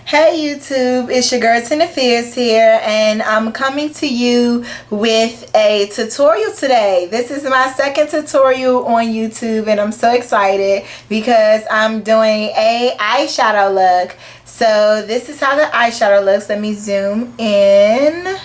Hey YouTube, it's your girl Tina Fierce here, and I'm coming to you with a tutorial today. This is my second tutorial on YouTube, and I'm so excited because I'm doing a eyeshadow look. So this is how the eyeshadow looks. Let me zoom in.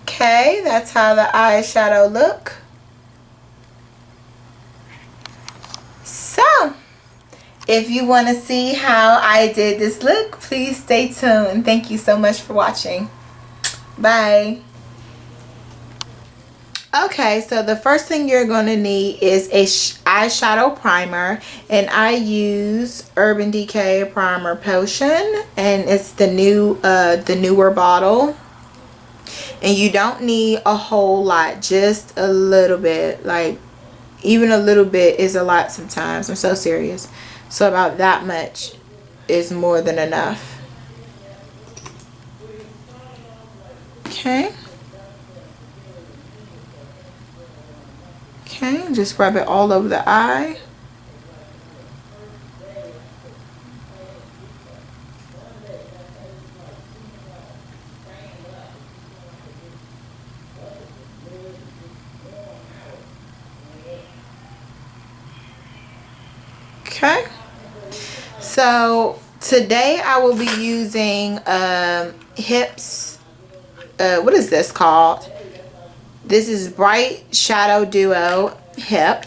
Okay, that's how the eyeshadow look. So if you want to see how I did this look, please stay tuned. Thank you so much for watching. Bye. Okay, so the first thing you're going to need is a eyeshadow primer, and I use Urban Decay Primer Potion, and it's the newer bottle. And you don't need a whole lot, just a little bit. Like, even a little bit is a lot sometimes. I'm so serious. So about that much is more than enough. Okay. Okay, just rub it all over the eye. Okay. So today I will be using Hips. What is this called? This is Bright Shadow Duo Hip,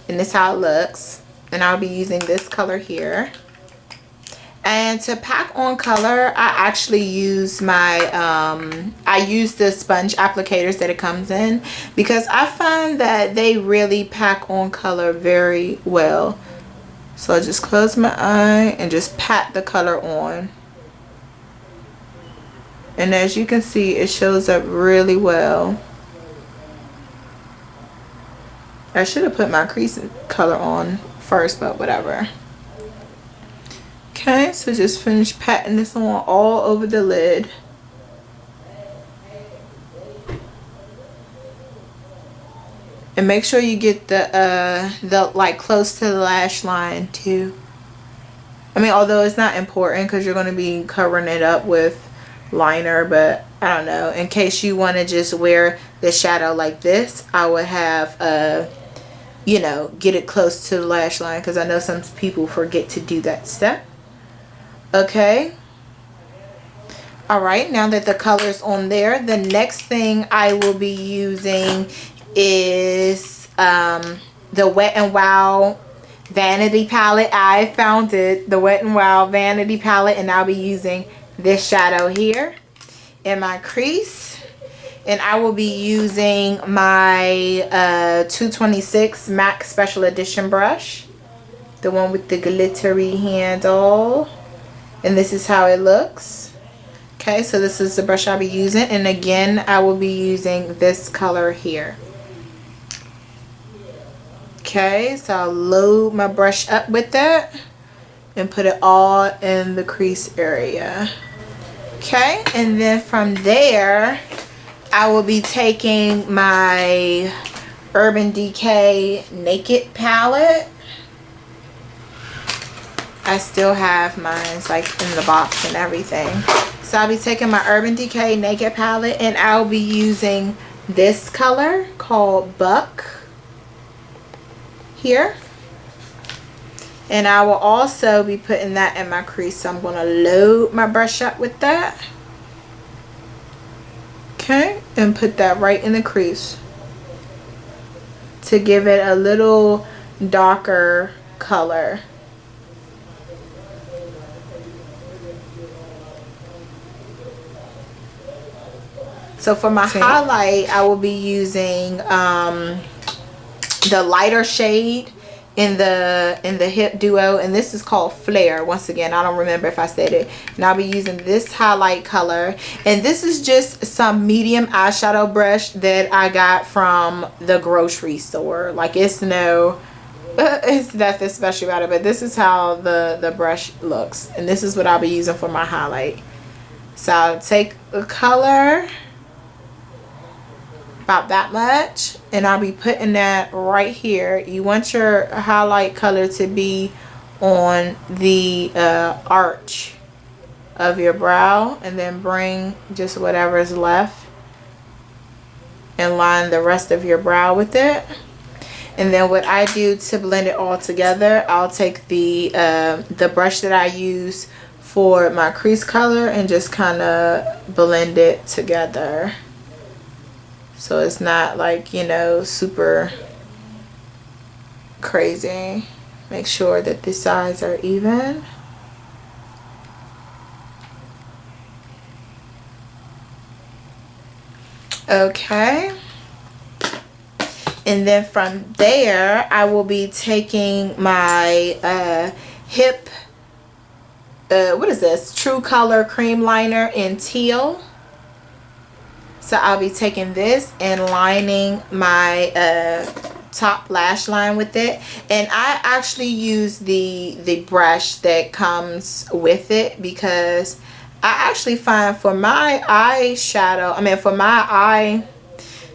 and this is how it looks. And I'll be using this color here. And to pack on color, I actually use my I use the sponge applicators that it comes in, because I find that they really pack on color very well. So I just close my eye and just pat the color on. And as you can see, it shows up really well. I should have put my crease color on first, but whatever. Okay, so just finish patting this on all over the lid. And make sure you get the like close to the lash line too. I mean, although it's not important because you're going to be covering it up with liner, but I don't know. In case you want to just wear the shadow like this, I would have you know, get it close to the lash line, because I know some people forget to do that step. Okay. Alright, now that the color's on there, the next thing I will be using is the Wet n Wild Vanity Palette. I found it, the Wet n Wild Vanity Palette, and I'll be using this shadow here in my crease. And I will be using my 226 MAC Special Edition brush, the one with the glittery handle. And this is how it looks. Okay, so this is the brush I'll be using. And again, I will be using this color here. Okay, so I'll load my brush up with that and put it all in the crease area. Okay, and then from there, I will be taking my Urban Decay Naked palette. I still have mine like in the box and everything. So I'll be taking my Urban Decay Naked palette, and I'll be using this color called Buck here. And I will also be putting that in my crease. So I'm going to load my brush up with that. Okay, and put that right in the crease to give it a little darker color. So for my highlight, I will be using the lighter shade in the Hip Duo, and this is called Flare. Once again, I don't remember if I said it. And I'll be using this highlight color, and this is just some medium eyeshadow brush that I got from the grocery store. Like, it's no it's nothing special about it, but this is how the brush looks, and this is what I'll be using for my highlight. So I'll take the color, about that much, and I'll be putting that right here. You want your highlight color to be on the arch of your brow, and then bring just whatever is left and line the rest of your brow with it. And then what I do to blend it all together, I'll take the brush that I use for my crease color and just kind of blend it together, so it's not like, you know, super crazy. Make sure that the sides are even. Okay. And then from there, I will be taking my hip, what is this? True Color Cream Liner in teal. So I'll be taking this and lining my top lash line with it. And I actually use the brush that comes with it, because I actually find for my eyeshadow, for my eye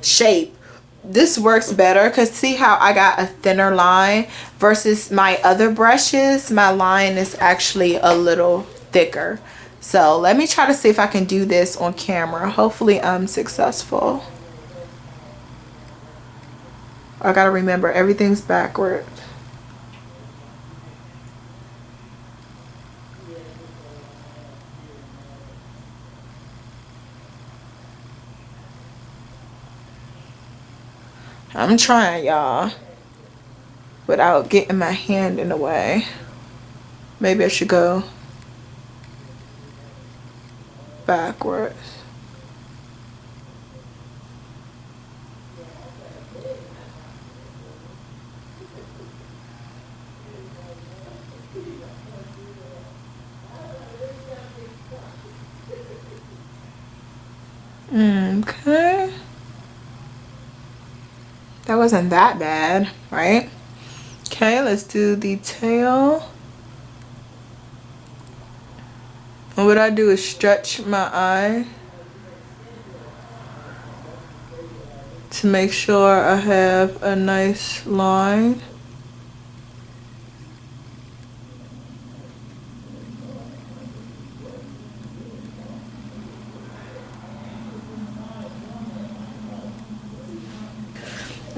shape, this works better, because see how I got a thinner line versus my other brushes, my line is actually a little thicker. So let me try to see if I can do this on camera. Hopefully I'm successful. I gotta remember everything's backward. I'm trying, y'all, without getting my hand in the way. Maybe I should go backwards. Okay. That wasn't that bad, right? Okay, let's do the tail. And what I do is stretch my eye to make sure I have a nice line.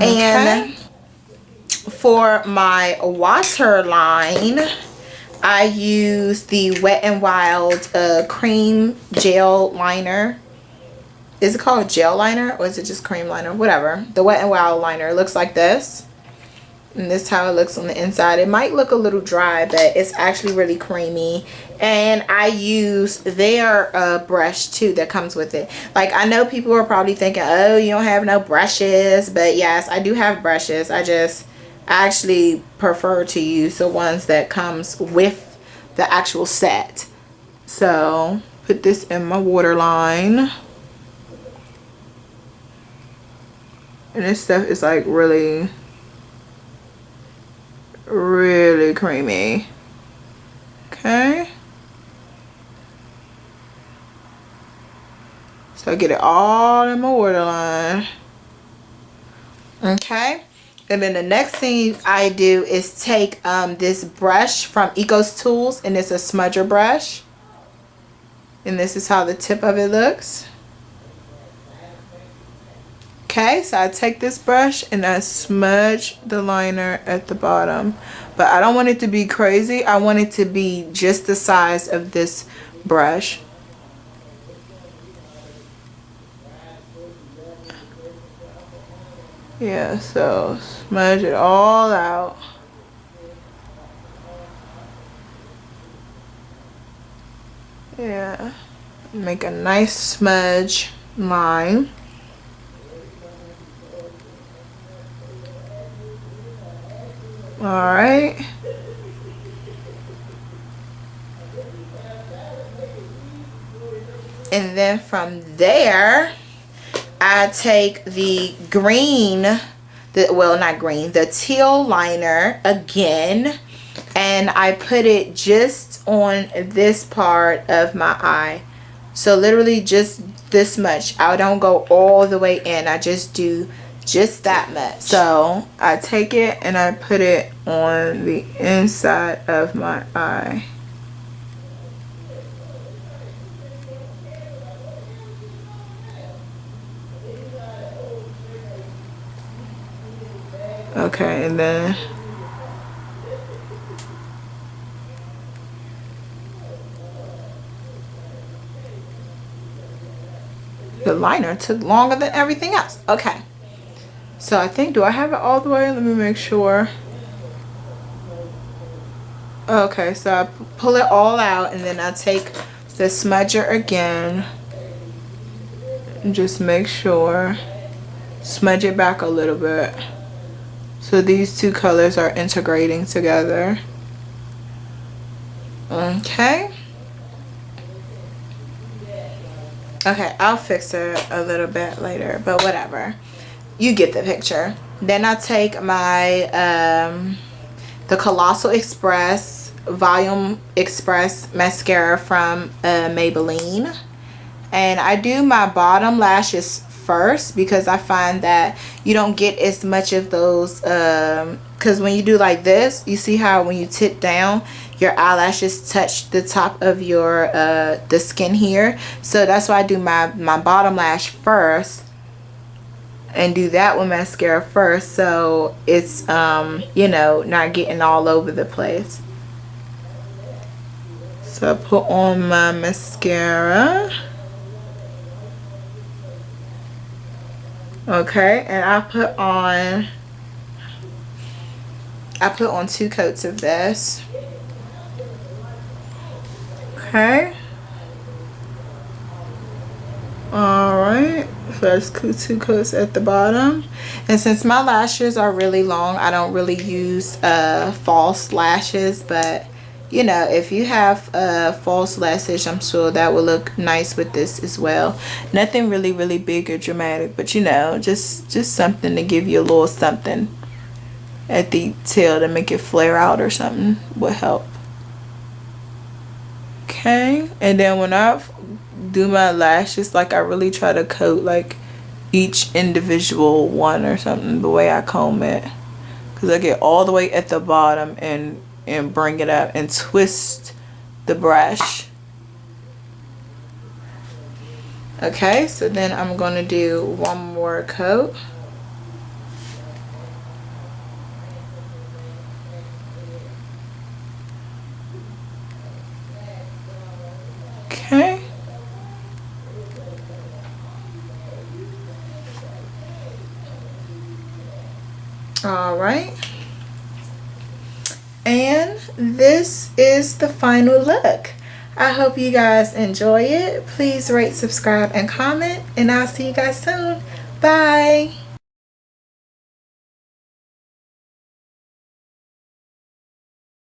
And for my waterline, I use the Wet n Wild cream gel liner. Is it called gel liner or is it just cream liner? Whatever. The Wet n Wild liner looks like this. And this is how it looks on the inside. It might look a little dry, but it's actually really creamy. And I use their brush too that comes with it. Like, I know people are probably thinking, oh, you don't have no brushes. But yes, I do have brushes. I actually prefer to use the ones that comes with the actual set. So put this in my waterline. And this stuff is like really creamy. Okay, so I get it all in my waterline. Okay, and then the next thing I do is take this brush from Ecos Tools, and it's a smudger brush, and this is how the tip of it looks. Okay, so I take this brush and I smudge the liner at the bottom. But I don't want it to be crazy. I want it to be just the size of this brush. Yeah, so smudge it all out. Yeah, make a nice smudge line. Alright. And then from there, I take the green, the teal liner again, and I put it just on this part of my eye. So literally just this much. I don't go all the way in. I just do just that much. So I take it and I put it on the inside of my eye. Okay, and then the liner took longer than everything else. Okay. So I think, do I have it all the way? Let me make sure. Okay, so I pull it all out and then I take the smudger again and just make sure. Smudge it back a little bit. So these two colors are integrating together. Okay. Okay, I'll fix it a little bit later, but whatever. You get the picture. Then I take my the Colossal Express Volume Express mascara from Maybelline, and I do my bottom lashes first because I find that you don't get as much of those because when you do like this, you see how when you tip down your eyelashes touch the top of your the skin here. So that's why I do my bottom lash first and do that with mascara first, so it's you know, not getting all over the place. So I put on my mascara. Okay, and I put on 2 coats of this. Okay. Alright, so that's 2 coats at the bottom. And since my lashes are really long, I don't really use false lashes, but you know, if you have false lashes, I'm sure that will look nice with this as well. Nothing really big or dramatic, but you know, just something to give you a little something at the tail to make it flare out or something would help. Okay, and then when I do my lashes, like I really try to coat like each individual one or something the way I comb it, because I get all the way at the bottom and bring it up and twist the brush. Okay, so then I'm going to do one more coat. Okay. All right. And this is the final look. I hope you guys enjoy it. Please rate, subscribe, and comment, and I'll see you guys soon. Bye.